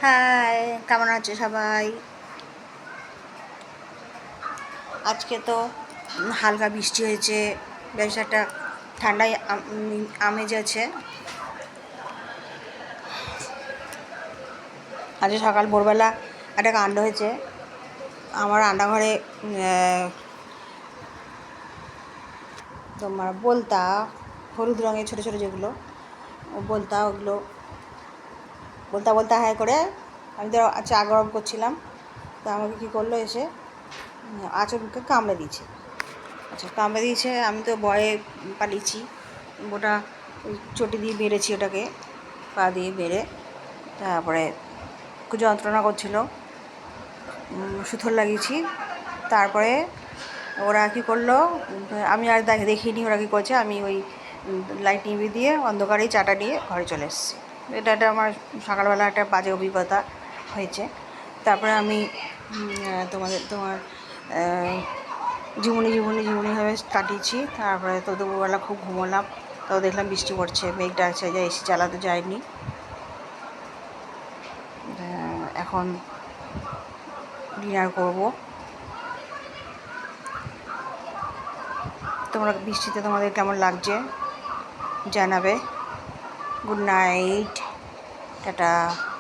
High, কেমন আছে সবাই? আজকে তো হালকা বৃষ্টি হয়েছে, বেশ একটা ঠান্ডায় আমেজ আছে। আজকে সকাল ভোরবেলা একটা কাণ্ড হয়েছে। আমার রান্নাঘরে তোমার বলতা, হলুদ রঙের ছোটো ছোটো যেগুলো বলতা, ওগুলো বলতা বলতা হাই করে আমি তো চা গরম করছিলাম, তা আমাকে কী করলো, এসে আঁচড়কে কামড়ে দিয়েছে। আচ্ছা, কামড়ে দিয়েছে, আমি তো ভয়ে পালিয়েছি। ওটা ওই চটি দিয়ে বেড়েছি, ওটাকে পা দিয়ে বেড়ে, তারপরে খুব যন্ত্রণা করছিল, সুথর লাগিয়েছি। তারপরে ওরা কী করলো, আমি আর দেখিনি ওরা কী করছে। আমি ওই লাইট নিভিয়ে দিয়ে অন্ধকারেই চাটা নিয়ে ঘরে চলে এসেছি। এটা আমার সকালবেলা একটা বাজে অভিজ্ঞতা হয়েছে। তারপরে আমি তোমার ঝিমুনিভাবে কাটিয়েছি। তারপরে তো দুপুরবেলা খুব ঘুমোলাম, তাও দেখলাম বৃষ্টি পড়ছে, মেঘটা আছে, যে এসি চালাতে যায়নি। এখন ডিনার করব। তোমরা বৃষ্টিতে তোমাদের কেমন লাগছে জানাবে। Good night, tata.